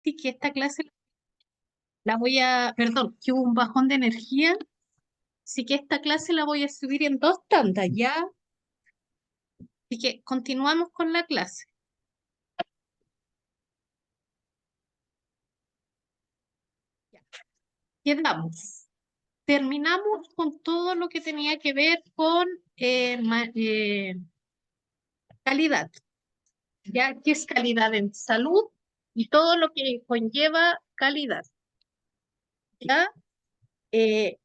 advertí que esta clase perdón, que hubo un bajón de energía, así que esta clase la voy a subir en 2 tandas, ¿ya? Así que continuamos con la clase. Ya. Quedamos. Terminamos con todo lo que tenía que ver con calidad, ya que es calidad en salud y todo lo que conlleva calidad. ¿Ya?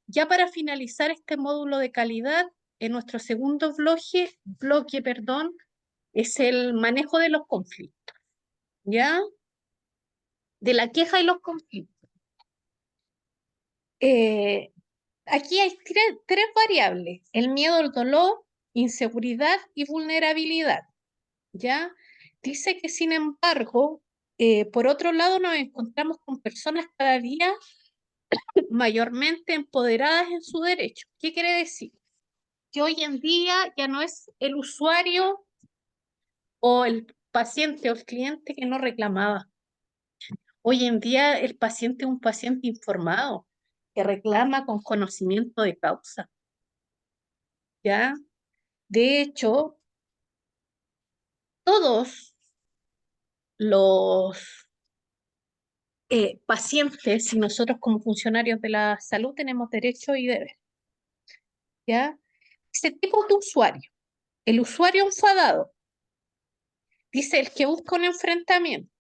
Ya para finalizar este módulo de calidad, en nuestro segundo bloque, perdón, es el manejo de los conflictos, ¿ya? De la queja y los conflictos. Eh, Aquí hay tres variables: el miedo, el dolor, inseguridad y vulnerabilidad, ¿ya? Dice que, sin embargo, por otro lado, nos encontramos con personas cada día mayormente empoderadas en su derecho. ¿Qué quiere decir? Que hoy en día ya no es el usuario o el paciente o el cliente que no reclamaba. Hoy en día el paciente es un paciente informado que reclama con conocimiento de causa, ¿ya? De hecho, todos los pacientes y nosotros como funcionarios de la salud tenemos derechos y deberes, ¿ya? Ese tipo de usuario, el usuario enfadado, dice el que busca un enfrentamiento,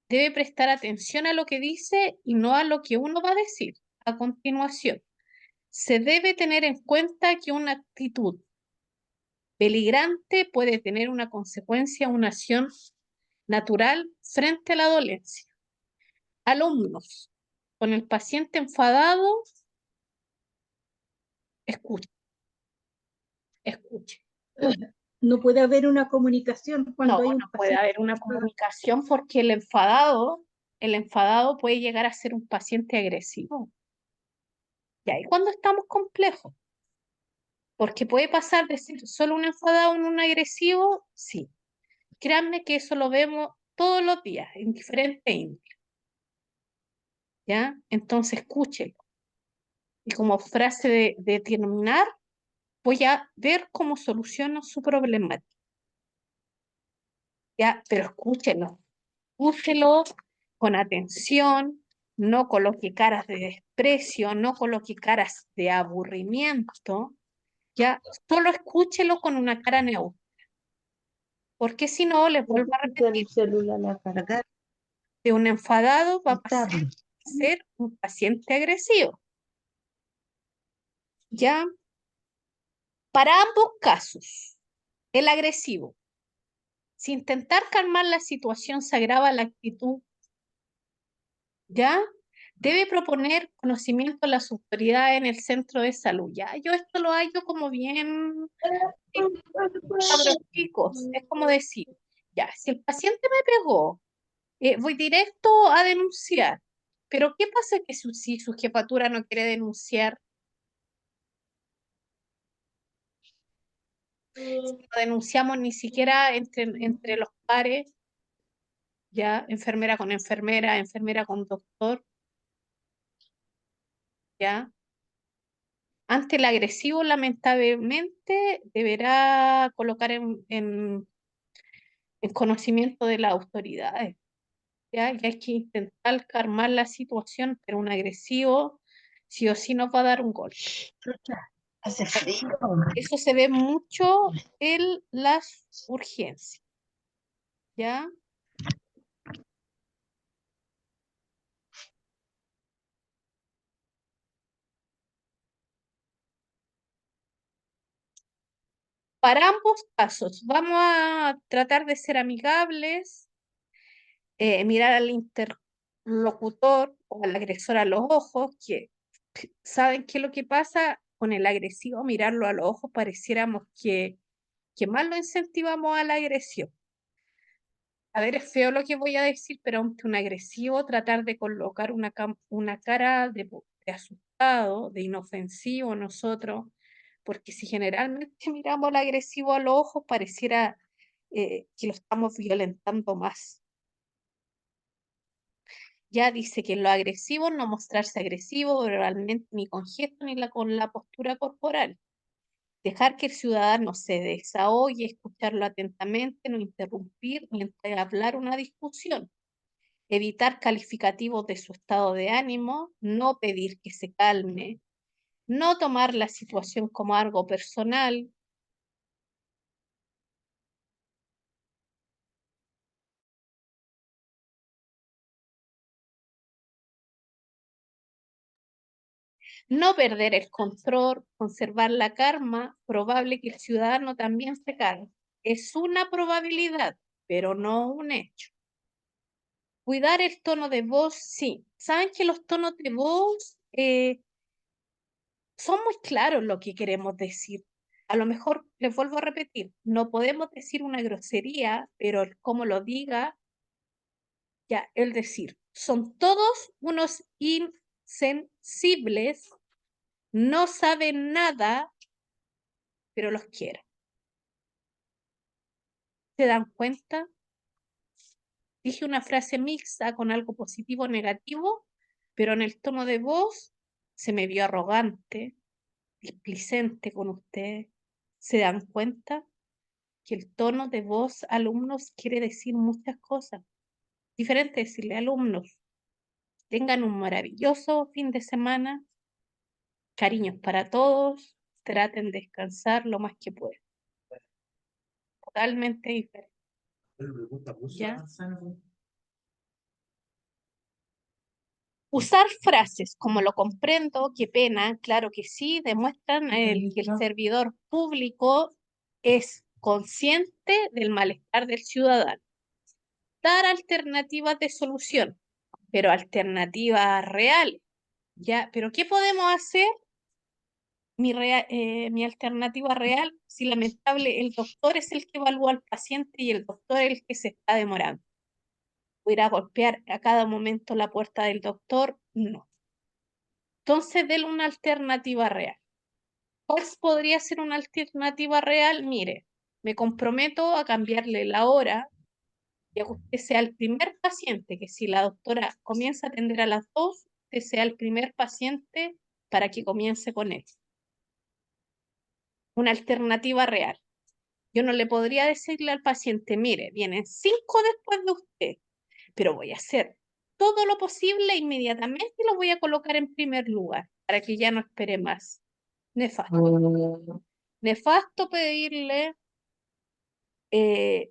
debe prestar atención a lo que dice y no a lo que uno va a decir a continuación. Se debe tener en cuenta que una actitud peligrante puede tener una consecuencia, una acción natural frente a la dolencia. Alumnos, con el paciente enfadado, escuche, escuche. No puede haber una comunicación cuando No, hay un no puede paciente. haber una comunicación porque el enfadado puede llegar a ser un paciente agresivo. Y ahí cuando estamos complejos, porque puede pasar de ser solo un enfadado en un agresivo, sí. Créanme que eso lo vemos todos los días, en diferentes índoles, ¿ya? Entonces escúchelo. Y como frase de terminar, voy a ver cómo soluciono su problemática, ¿ya? Pero escúchelo con atención, no coloque caras de desprecio, no coloque caras de aburrimiento, ¿ya? Solo escúchelo con una cara neutra, porque si no, les vuelvo a repetir, El celular a cargar. de un enfadado va a pasar Tablet. a ser un paciente agresivo, ¿ya? Para ambos casos, el agresivo, si intentar calmar la situación se agrava la actitud, ¿ya? Debe proponer conocimiento a las autoridades en el centro de salud, ¿ya? Yo esto lo hallo como bien, cabros chicos, es como decir, ya, si el paciente me pegó, voy directo a denunciar, pero ¿qué pasa que si su jefatura no quiere denunciar? No denunciamos ni siquiera entre los pares, ya, enfermera con enfermera, enfermera con doctor, ya. Ante el agresivo, lamentablemente, deberá colocar en conocimiento de las autoridades, ya. Y hay que intentar calmar la situación, pero un agresivo sí o sí nos va a dar un golpe. Hace frío. Eso se ve mucho en las urgencias, ¿ya? Para ambos casos, vamos a tratar de ser amigables, mirar al interlocutor o al agresor a los ojos, que saben qué es lo que pasa con el agresivo, mirarlo a los ojos, pareciéramos que más lo incentivamos a la agresión. A ver, es feo lo que voy a decir, pero ante un agresivo, tratar de colocar una cara de asustado, de inofensivo nosotros, porque si generalmente miramos al agresivo a los ojos, pareciera que lo estamos violentando más. Ya dice que en lo agresivo no mostrarse agresivo verbalmente ni con gestos ni con la postura corporal. Dejar que el ciudadano se desahogue, escucharlo atentamente, no interrumpir ni entablar una discusión. Evitar calificativos de su estado de ánimo, no pedir que se calme, no tomar la situación como algo personal. No perder el control, conservar la calma, probable que el ciudadano también se calme. Es una probabilidad, pero no un hecho. Cuidar el tono de voz, sí. Saben que los tonos de voz son muy claros lo que queremos decir. A lo mejor, les vuelvo a repetir, no podemos decir una grosería, pero el cómo lo diga, ya, el decir, son todos unos insensibles, no saben nada, pero los quiero. ¿Se dan cuenta? Dije una frase mixta con algo positivo o negativo, pero en el tono de voz se me vio arrogante, displicente con usted. ¿Se dan cuenta que el tono de voz alumnos quiere decir muchas cosas? Diferente decirle alumnos, tengan un maravilloso fin de semana, cariños para todos, traten de descansar lo más que puedan. Totalmente diferente. ¿Ya? Usar frases como lo comprendo, qué pena, claro que sí, demuestran que el servidor público es consciente del malestar del ciudadano. Dar alternativas de solución, pero alternativas reales. ¿Ya? ¿Pero qué podemos hacer? Mi alternativa real, si lamentable, el doctor es el que evalúa al paciente y el doctor es el que se está demorando. ¿Voy a ir a golpear a cada momento la puerta del doctor? No. Entonces, denle una alternativa real. ¿Cuál podría ser una alternativa real? Mire, me comprometo a cambiarle la hora y a que usted sea el primer paciente, que si la doctora comienza a atender a las 2, usted sea el primer paciente para que comience con él. Una alternativa real. Yo no le podría decirle al paciente, mire, vienen 5 después de usted, pero voy a hacer todo lo posible inmediatamente y lo voy a colocar en primer lugar para que ya no espere más. Nefasto. Nefasto pedirle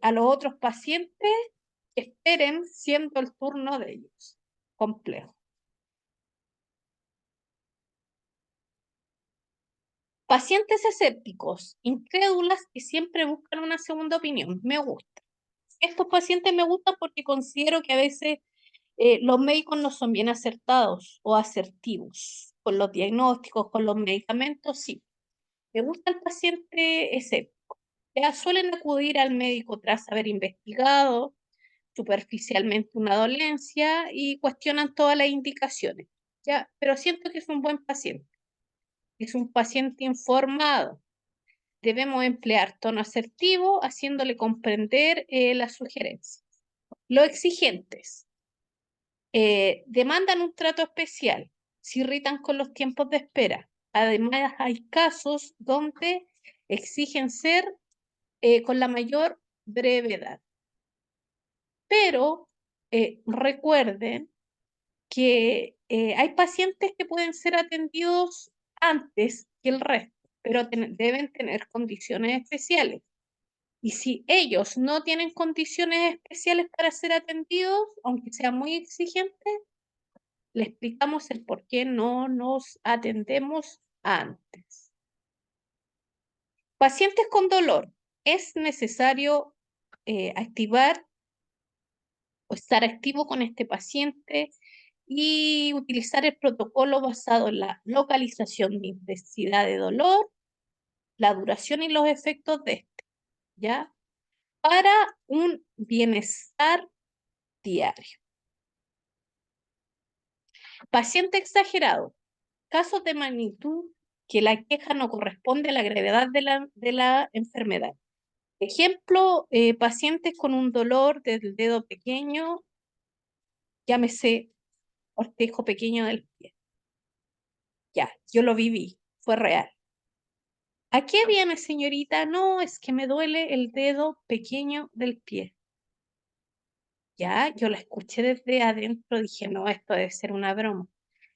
a los otros pacientes que esperen siendo el turno de ellos. Complejo. Pacientes escépticos, incrédulas que siempre buscan una segunda opinión. Me gusta. Estos pacientes me gustan porque considero que a veces los médicos no son bien acertados o asertivos con los diagnósticos, con los medicamentos, sí. Me gusta el paciente escéptico. Ya suelen acudir al médico tras haber investigado superficialmente una dolencia y cuestionan todas las indicaciones, ¿ya? Pero siento que es un buen paciente, es un paciente informado. Debemos emplear tono asertivo, haciéndole comprender las sugerencias. Los exigentes demandan un trato especial, se irritan con los tiempos de espera. Además, hay casos donde exigen ser con la mayor brevedad. Pero recuerden que hay pacientes que pueden ser atendidos antes que el resto, pero deben tener condiciones especiales. Y si ellos no tienen condiciones especiales para ser atendidos, aunque sea muy exigente, le explicamos el por qué no nos atendemos antes. Pacientes con dolor. Es necesario activar o estar activo con este paciente y utilizar el protocolo basado en la localización de intensidad de dolor, la duración y los efectos de este, ¿ya? Para un bienestar diario. Paciente exagerado. Casos de magnitud que la queja no corresponde a la gravedad de la enfermedad. Ejemplo, pacientes con un dolor del dedo pequeño, llámese cortejo pequeño del pie. Ya, yo lo viví, fue real. ¿A qué viene, señorita? No, es que me duele el dedo pequeño del pie. Ya, yo la escuché desde adentro, dije, no, esto debe ser una broma.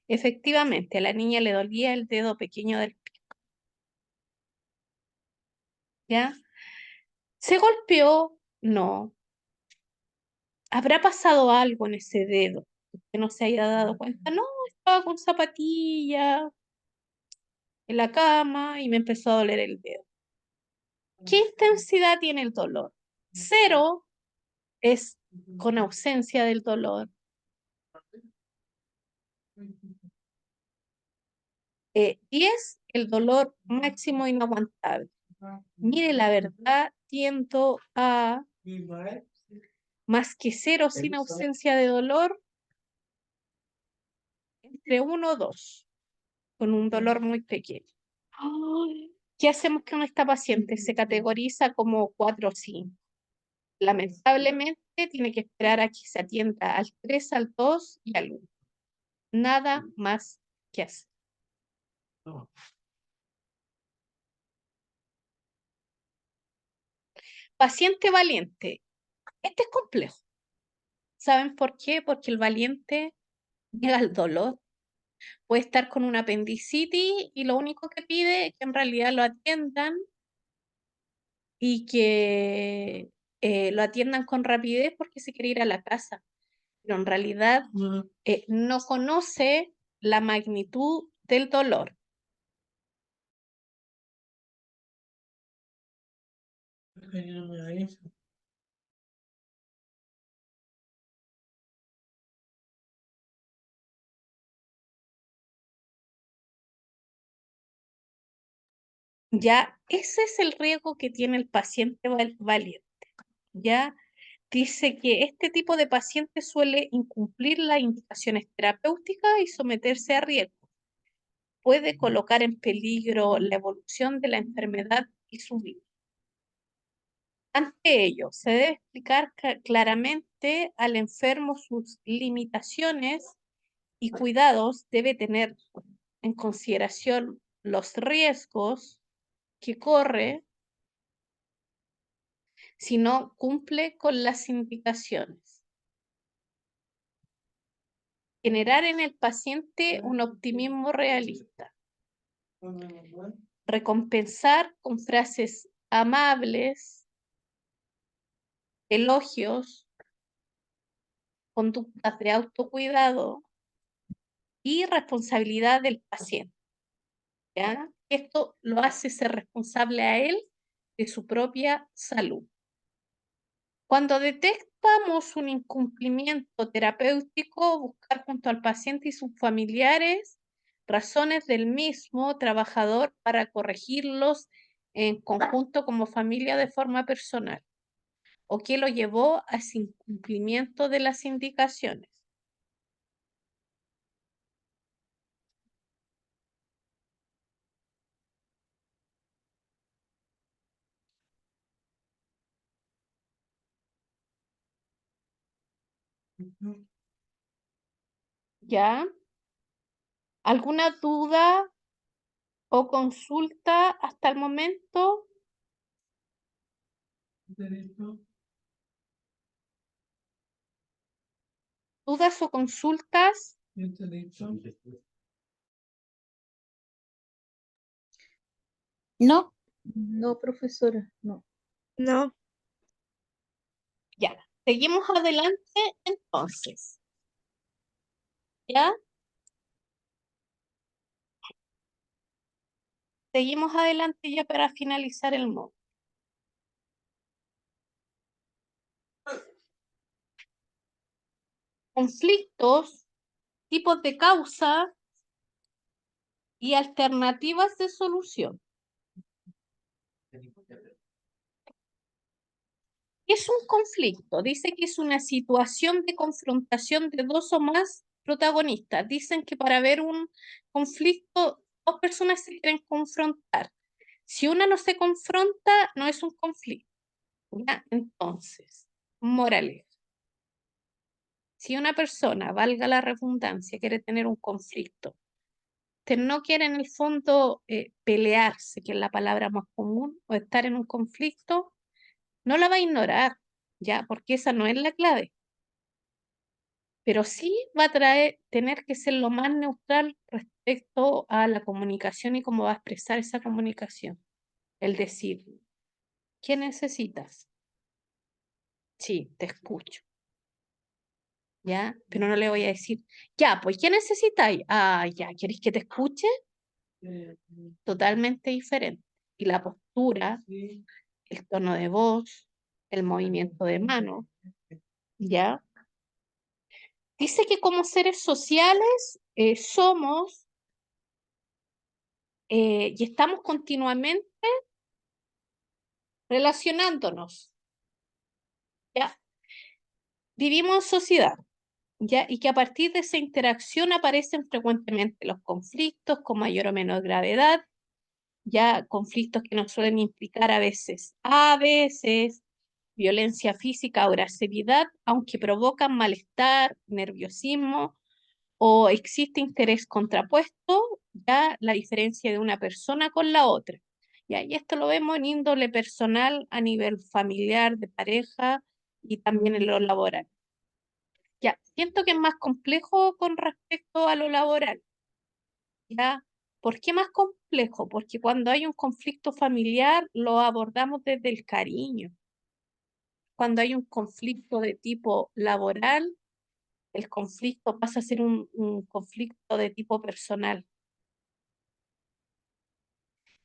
Efectivamente, a la niña le dolía el dedo pequeño del pie. ¿Ya? ¿Se golpeó? No. ¿Habrá pasado algo en ese dedo que no se haya dado cuenta? No, estaba con zapatilla en la cama y me empezó a doler el dedo. ¿Qué intensidad tiene el dolor? 0 es con ausencia del dolor. 10, el dolor máximo inaguantable. Mire, la verdad, tiendo a más que 0 sin ausencia de dolor, entre 1 o 2, con un dolor muy pequeño. Ay, ¿qué hacemos con esta paciente? Se categoriza como 4 o 5. Lamentablemente, tiene que esperar a que se atienda al 3, al 2 y al 1. Nada más que hacer. Paciente valiente. Este es complejo. ¿Saben por qué? Porque el valiente niega el dolor. Puede estar con una apendicitis y lo único que pide es que en realidad lo atiendan y que lo atiendan con rapidez porque se quiere ir a la casa. Pero en realidad no conoce la magnitud del dolor. Ya, ese es el riesgo que tiene el paciente valiente. Ya, dice que este tipo de paciente suele incumplir las indicaciones terapéuticas y someterse a riesgo. Puede colocar en peligro la evolución de la enfermedad y su vida. Ante ello, se debe explicar claramente al enfermo sus limitaciones y cuidados, debe tener en consideración los riesgos que corre si no cumple con las indicaciones. Generar en el paciente un optimismo realista. Recompensar con frases amables, elogios, conductas de autocuidado y responsabilidad del paciente. ¿Ya? Esto lo hace ser responsable a él de su propia salud. Cuando detectamos un incumplimiento terapéutico, buscar junto al paciente y sus familiares razones del mismo trabajador para corregirlos en conjunto como familia de forma personal, o qué lo llevó a ese incumplimiento de las indicaciones. ¿Ya? ¿Alguna duda o consulta hasta el momento? ¿Dudas o consultas? No, No, profesora, no. no. Ya. Seguimos adelante entonces. ¿Ya? Seguimos adelante ya para finalizar el módulo. Conflictos, tipos de causa y alternativas de solución. ¿Qué es un conflicto? Dice que es una situación de confrontación de dos o más protagonistas. Dicen que para ver un conflicto, dos personas se quieren confrontar. Si una no se confronta, no es un conflicto. ¿Ya? Entonces, moraleja. Si una persona, valga la redundancia, quiere tener un conflicto, usted no quiere en el fondo pelearse, que es la palabra más común, o estar en un conflicto, no la va a ignorar, ¿ya? Porque esa no es la clave. Pero sí va a tener que ser lo más neutral respecto a la comunicación y cómo va a expresar esa comunicación. El decir, ¿qué necesitas? Sí, te escucho. ¿Ya? Pero no le voy a decir, ya, pues, ¿qué necesitáis? Ah, ya, ¿queréis que te escuche? Totalmente diferente. Y la postura, el tono de voz, el movimiento de mano, ¿ya? Dice que como seres sociales somos y estamos continuamente relacionándonos, ¿ya? Vivimos en sociedad, ¿ya? Y que a partir de esa interacción aparecen frecuentemente los conflictos con mayor o menor gravedad, ya conflictos que nos suelen implicar a veces violencia física o agresividad, aunque provocan malestar, nerviosismo o existe interés contrapuesto, ya la diferencia de una persona con la otra. Ya, y esto lo vemos en índole personal, a nivel familiar, de pareja y también en lo laboral. Ya, siento que es más complejo con respecto a lo laboral. ¿Ya? ¿Por qué más complejo? Porque cuando hay un conflicto familiar lo abordamos desde el cariño. Cuando hay un conflicto de tipo laboral, el conflicto pasa a ser un conflicto de tipo personal.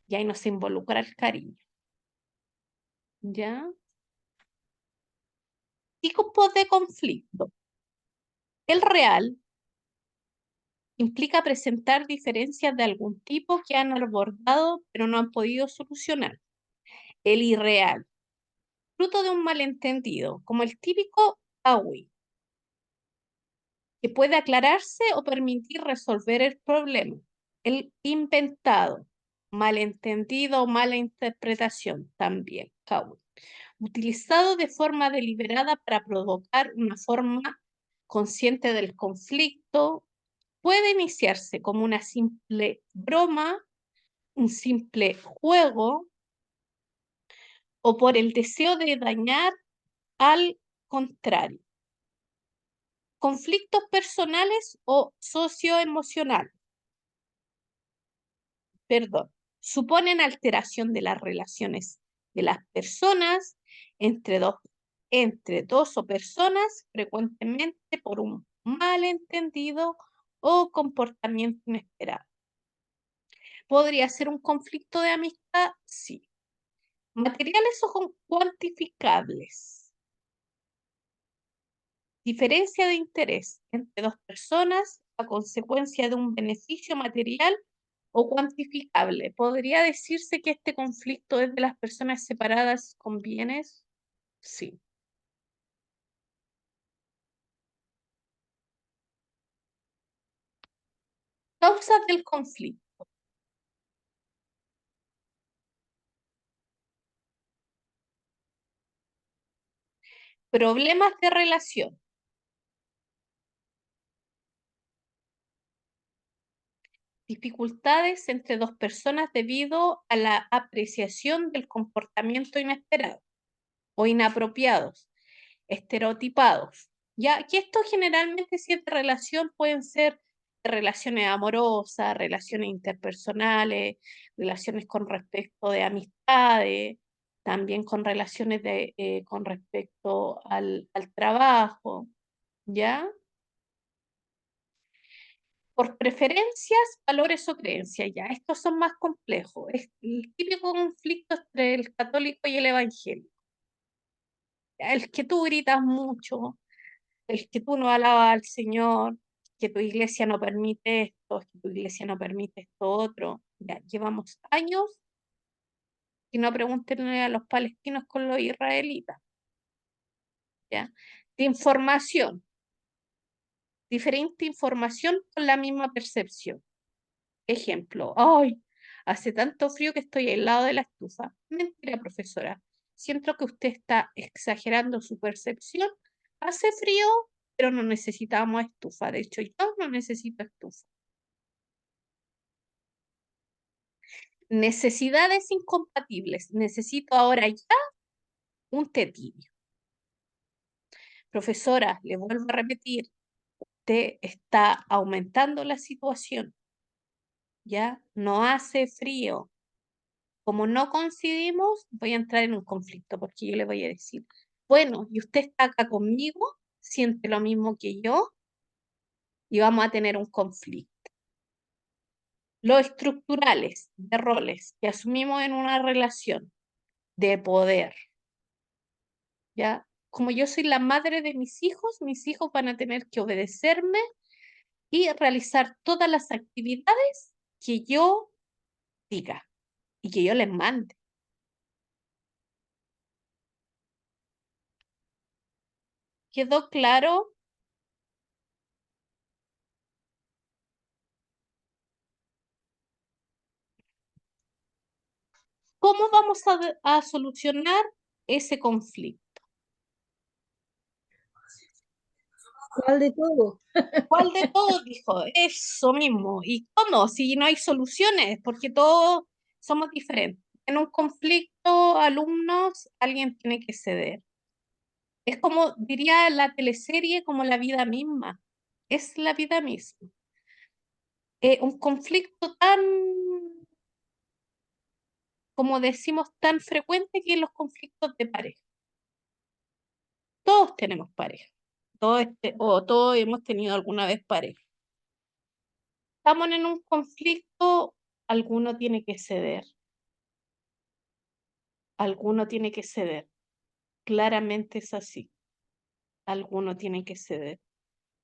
Y ahí no se involucra el cariño. ¿Ya? Tipos de conflicto. El real implica presentar diferencias de algún tipo que han abordado pero no han podido solucionar. El irreal, fruto de un malentendido, como el típico AUI, que puede aclararse o permitir resolver el problema. El inventado, malentendido o mala interpretación, también, AUI, utilizado de forma deliberada para provocar una forma consciente del conflicto, puede iniciarse como una simple broma, un simple juego o por el deseo de dañar al contrario. Conflictos personales o socioemocionales, perdón, suponen alteración de las relaciones de las personas entre dos o personas, frecuentemente por un malentendido o comportamiento inesperado. ¿Podría ser un conflicto de amistad? Sí. Materiales o cuantificables. Diferencia de interés entre dos personas a consecuencia de un beneficio material o cuantificable. ¿Podría decirse que este conflicto es de las personas separadas con bienes? Sí. Causas del conflicto. Problemas de relación. Dificultades entre dos personas debido a la apreciación del comportamiento inesperado o inapropiados, estereotipados. Ya que esto generalmente si es de relación pueden ser relaciones amorosas, relaciones interpersonales, relaciones con respecto de amistades, también con relaciones con respecto al trabajo, ¿ya? Por preferencias, valores o creencias, ya, estos son más complejos. Es el típico conflicto entre el católico y el evangélico. Ya, el que tú gritas mucho, el que tú no alabas al Señor, que tu iglesia no permite esto, que tu iglesia no permite esto otro. Ya, llevamos años y no pregúntenle a los palestinos con los israelitas. ¿Ya? De información, diferente información con la misma percepción. Ejemplo, ay, hace tanto frío que estoy al lado de la estufa. Mentira, profesora. Siento que usted está exagerando su percepción. Hace frío, pero no necesitábamos estufa. De hecho, yo no necesito estufa. Necesidades incompatibles. Necesito ahora ya un té tibio. Profesora, le vuelvo a repetir, usted está aumentando la situación. ¿Ya? No hace frío. Como no coincidimos, voy a entrar en un conflicto porque yo le voy a decir, bueno, y usted está acá conmigo, siente lo mismo que yo y vamos a tener un conflicto. Los estructurales de roles que asumimos en una relación de poder, ¿ya? Como yo soy la madre de mis hijos van a tener que obedecerme y realizar todas las actividades que yo diga y que yo les mande. ¿Quedó claro? ¿Cómo vamos a solucionar ese conflicto? ¿Cuál de todo? ¿Cuál de todos dijo? Eso mismo. ¿Y cómo? Si no hay soluciones, porque todos somos diferentes. En un conflicto, alumnos, alguien tiene que ceder. Es como, diría la teleserie, como la vida misma. Es la vida misma. Un conflicto tan, como decimos, tan frecuente que los conflictos de pareja. Todos tenemos pareja. Todos hemos tenido alguna vez pareja. Estamos en un conflicto, alguno tiene que ceder. Alguno tiene que ceder. Claramente es así. Alguno tiene que ceder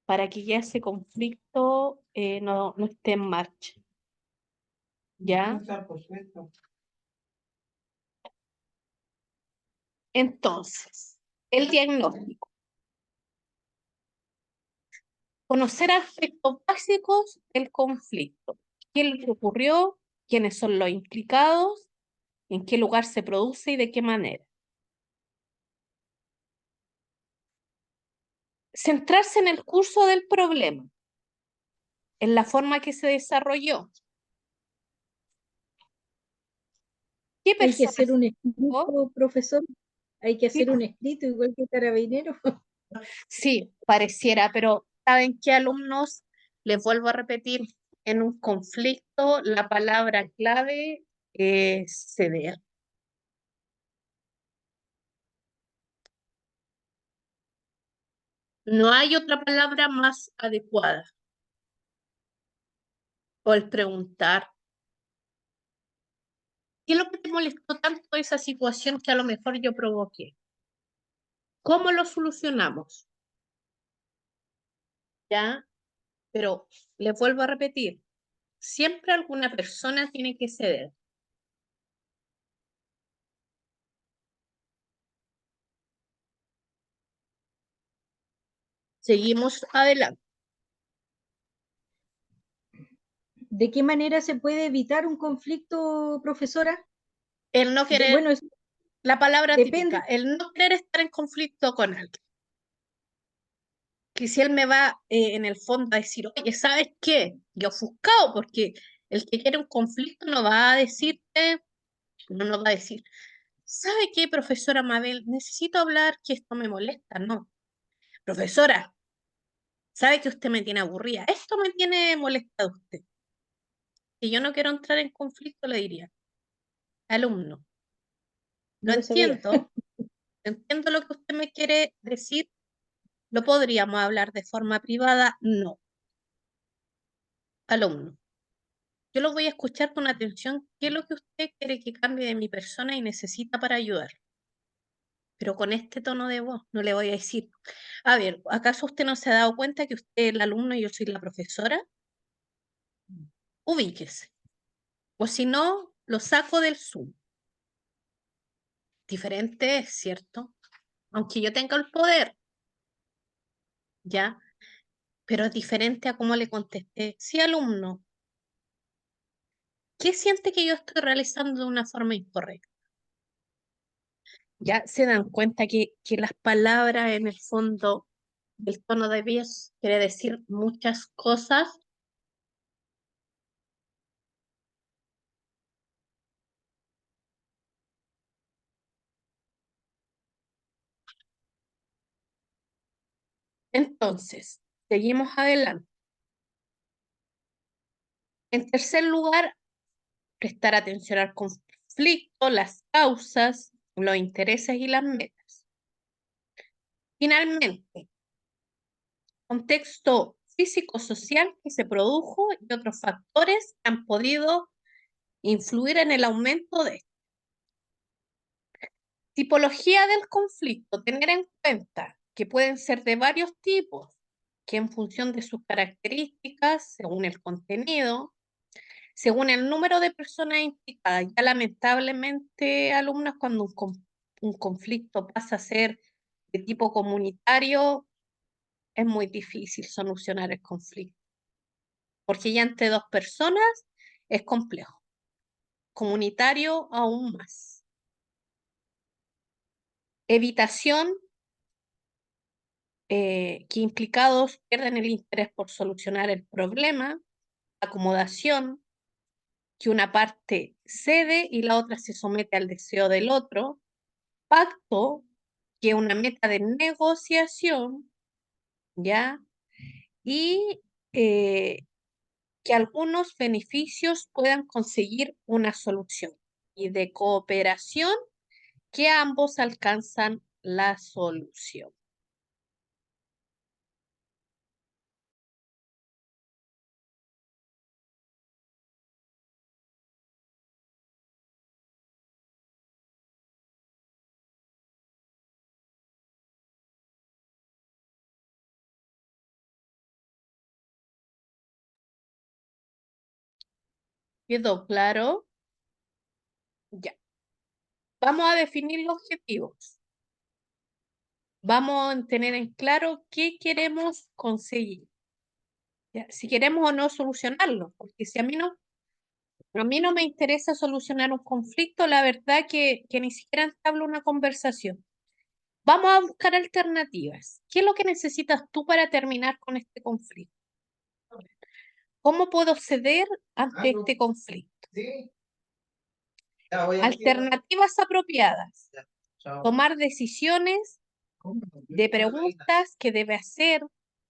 para que ya ese conflicto no esté en marcha. ¿Ya? Entonces, el diagnóstico. Conocer aspectos básicos del conflicto. ¿Qué es lo que ocurrió? ¿Quiénes son los implicados? ¿En qué lugar se produce y de qué manera? Centrarse en el curso del problema, en la forma que se desarrolló. ¿Qué Hay que persona hacer un se escrito, equivocó? profesor. Hay que Sí, hacer un escrito igual que carabinero. sí, pareciera, pero ¿saben qué, alumnos? Les vuelvo a repetir, en un conflicto la palabra clave es ceder. No hay otra palabra más adecuada. O el preguntar, ¿qué es lo que te molestó tanto de esa situación que a lo mejor yo provoqué? ¿Cómo lo solucionamos? ¿Ya? Pero les vuelvo a repetir, siempre alguna persona tiene que ceder. Seguimos adelante. ¿De qué manera se puede evitar un conflicto, profesora? El no querer, Bueno, la palabra depende. típica, el no querer estar en conflicto con alguien. Que si él me va en el fondo a decir, oye, ¿sabes qué? Y ofuscado, porque el que quiere un conflicto no va a decirte, no nos va a decir, ¿sabe qué, profesora Mabel? Necesito hablar que esto me molesta, no. Profesora, ¿sabe que usted me tiene aburrida? Esto me tiene molestada usted. Si yo no quiero entrar en conflicto, le diría, alumno, lo No lo sabía. entiendo lo que usted me quiere decir, ¿lo podríamos hablar de forma privada? No, alumno. Yo lo voy a escuchar con atención, qué es lo que usted quiere que cambie de mi persona y necesita para ayudar. Pero con este tono de voz no le voy a decir, a ver, ¿acaso usted no se ha dado cuenta que usted es el alumno y yo soy la profesora? Ubíquese. O si no, lo saco del Zoom. Diferente es, ¿cierto? Aunque yo tenga el poder, ¿ya? Pero es diferente a cómo le contesté. Sí, alumno, ¿qué siente que yo estoy realizando de una forma incorrecta? Ya se dan cuenta que las palabras en el fondo El tono de voz quiere decir muchas cosas. Entonces, seguimos adelante. En tercer lugar, prestar atención al conflicto, las causas, los intereses y las metas. Finalmente, contexto físico-social que se produjo y otros factores que han podido influir en el aumento de esto. Tipología del conflicto, tener en cuenta que pueden ser de varios tipos, que en función de sus características, según el contenido, según el número de personas implicadas. Ya lamentablemente, alumnas, cuando un conflicto pasa a ser de tipo comunitario, es muy difícil solucionar el conflicto, porque ya entre dos personas es complejo. Comunitario aún más. Evitación, que implicados pierden el interés por solucionar el problema. Acomodación, que una parte cede y la otra se somete al deseo del otro. Pacto, que es una meta de negociación, ¿ya? Y que algunos beneficios puedan conseguir una solución. Y de cooperación, que ambos alcanzan la solución. ¿Quedó claro? Ya. Vamos a definir los objetivos. Vamos a tener en claro qué queremos conseguir. ¿Ya? Si queremos o no solucionarlo, porque si a mí no me interesa solucionar un conflicto, la verdad que ni siquiera entablo una conversación. Vamos a buscar alternativas. ¿Qué es lo que necesitas tú para terminar con este conflicto? ¿Cómo puedo ceder ante este conflicto? Alternativas apropiadas. Tomar decisiones de preguntas que debe hacer,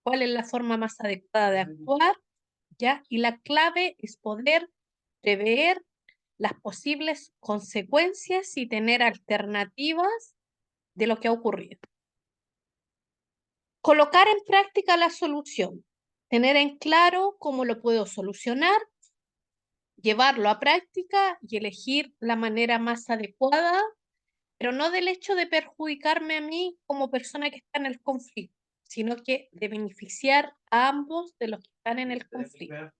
cuál es la forma más adecuada de actuar, ¿ya? Y la clave es poder prever las posibles consecuencias y tener alternativas de lo que ha ocurrido. Colocar en práctica la solución, tener en claro cómo lo puedo solucionar, llevarlo a práctica y elegir la manera más adecuada, pero no del hecho de perjudicarme a mí como persona que está en el conflicto, sino que de beneficiar a ambos de los que están en el conflicto.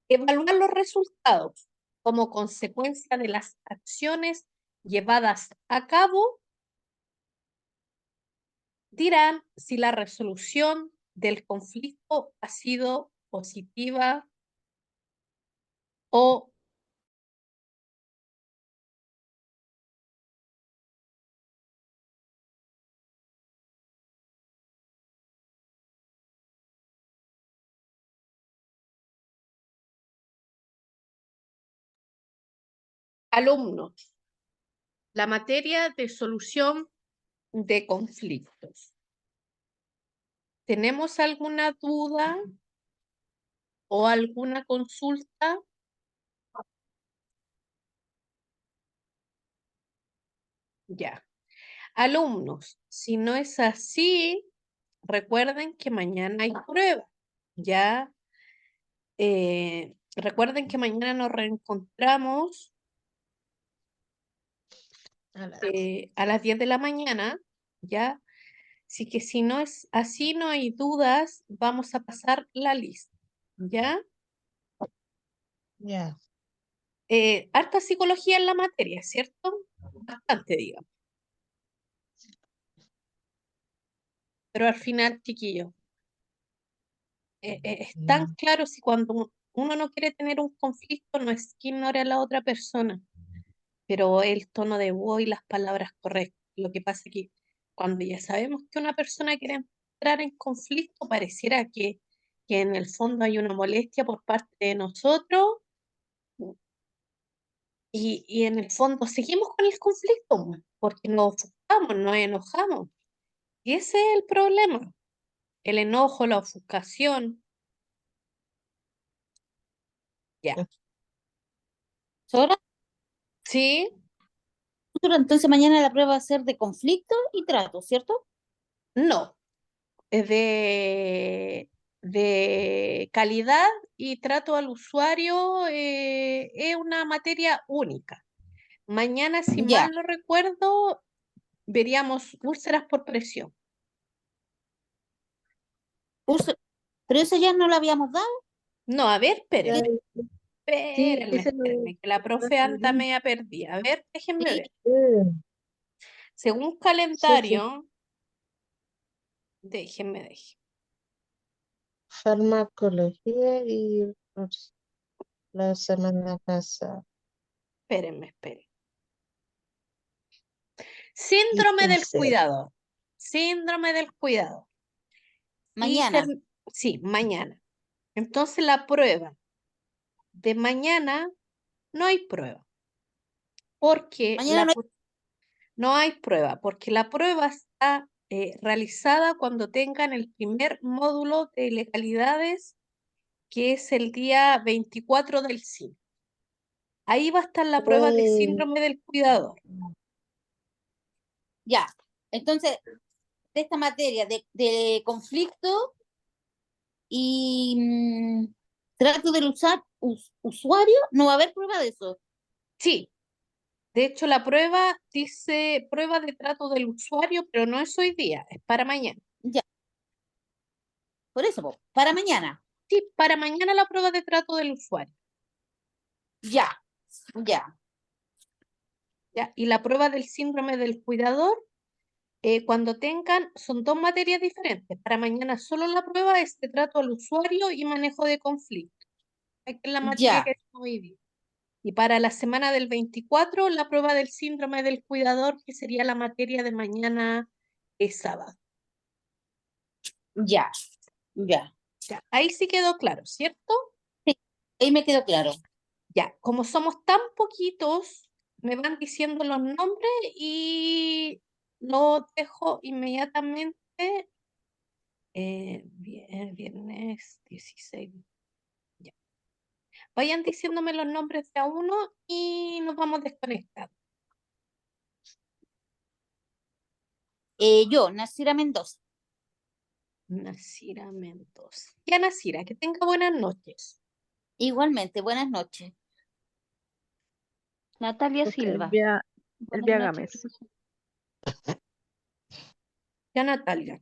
Evaluar los resultados como consecuencia de las acciones llevadas a cabo dirán si la resolución del conflicto ha sido positiva o alumnos. La materia de solución de conflictos. ¿Tenemos alguna duda o alguna consulta? Ya. Alumnos, si no es así, recuerden que mañana hay prueba. Ya. Recuerden que mañana nos reencontramos a las 10 de la mañana. Ya. Así que si no es así, no hay dudas, vamos a pasar la lista. ¿Ya? Ya. Harta psicología en la materia, ¿cierto? Bastante, digamos. Pero al final, chiquillos, es tan claro si cuando uno no quiere tener un conflicto, no es que ignore a la otra persona, pero el tono de voz y las palabras correctas. Lo que pasa es que cuando ya sabemos que una persona quiere entrar en conflicto, pareciera que en el fondo hay una molestia por parte de nosotros y en el fondo seguimos con el conflicto porque nos ofuscamos, nos enojamos. Y ese es el problema, el enojo, la ofuscación. Ya. ¿Sora? ¿Sí? Entonces mañana la prueba va a ser de conflicto y trato, ¿cierto? No. Es de calidad y trato al usuario, es una materia única. Mañana, si Ya. mal no recuerdo, veríamos úlceras por presión. Pero eso ya no lo habíamos dado. No, a ver, Ya, espérenme, sí, espérenme, ese espérenme, que la profe anda media perdida. A ver, déjenme Sí. ver. Según sí, sí. calendario, déjenme. Farmacología y la semana pasada. Espérenme. Síndrome del cuidador. Síndrome del cuidador. Y Mañana. sí, mañana. Entonces la prueba de mañana no hay prueba. Porque Mañana no hay. no hay prueba, porque la prueba está realizada cuando tengan el primer módulo de legalidades, que es el día 24 del 5. Ahí va a estar la prueba de síndrome del cuidador. Ya. Entonces, de esta materia de conflicto y trato del usuario, no va a haber prueba de eso. Sí, de hecho la prueba dice prueba de trato del usuario, pero no es hoy día, es para mañana. Ya. Por eso, po, para mañana. Sí, para mañana la prueba de trato del usuario. Ya. ¿Ya? Y la prueba del síndrome del cuidador, cuando tengan, son dos materias diferentes. Para mañana solo la prueba es de trato al usuario y manejo de conflicto, que es la materia que Ya. estamos hoy día. Y para la semana del 24, la prueba del síndrome del cuidador, que sería la materia de mañana sábado. Ya. Ya. Ya, ahí sí quedó claro, ¿cierto? Sí, ahí me quedó claro. Ya, como somos tan poquitos, me van diciendo los nombres y lo dejo inmediatamente. Viernes 16. Ya. Vayan diciéndome los nombres de a uno y nos vamos desconectando. Yo, Nacira Mendoza. Nasira Mendoza. Ya, Nasira, que tenga buenas noches. Igualmente, buenas noches. Natalia Silva. Elvia Gámez. Ya, Natalia,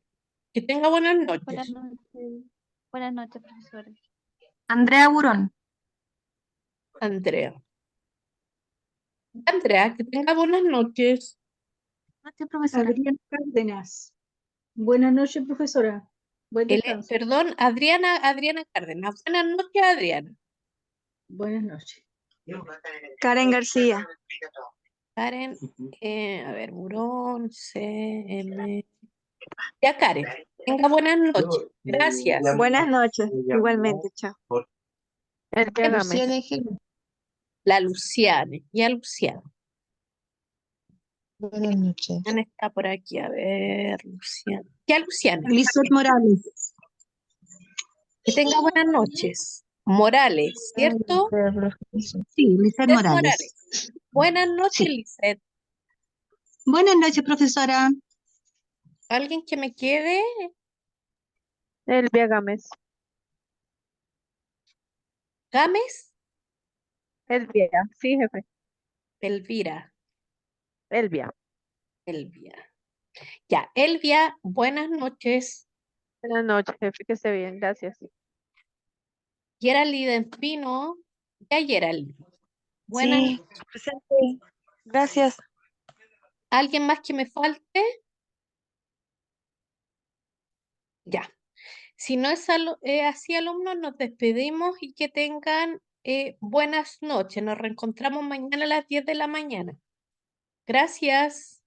que tenga buenas Buenas noches. noches. Buenas noches, profesores. Andrea Burón. Andrea. Andrea, que tenga buenas noches. Noches, profesora. Adriana Cárdenas. Buenas noches, profesora. Buen descanso. Perdón, Adriana Cárdenas. Buenas noches, Adriana. Buenas noches. Karen García. Karen, a ver, Burón, CM. Ya, Karen, tenga buenas noches. Gracias. Buenas noches. Igualmente, chao. Elvia Gámez. Luciana Gil. La Luciana. Ya, Luciana. Buenas noches. Luciana está por aquí. A ver, Luciana. Ya, Luciana. Lizeth Morales. Que tenga buenas noches. Morales, ¿cierto? Sí, Lizeth Lizeth Morales. Buenas noches, Sí. Lizeth. Buenas noches, profesora. ¿Alguien que me quede? Elvia Gámez. ¿Gámez? Elvia. Sí, jefe. Elvira. Elvia. Elvia. Ya, Elvia, buenas noches. Buenas noches, jefe. Que esté bien. Gracias. Geraldine Espino. Ya, Geraldine. Buenas Sí, noches. presente. Gracias. ¿Alguien más que me falte? Ya. Si no es así, alumnos, nos despedimos y que tengan buenas noches. Nos reencontramos mañana a las 10 de la mañana. Gracias.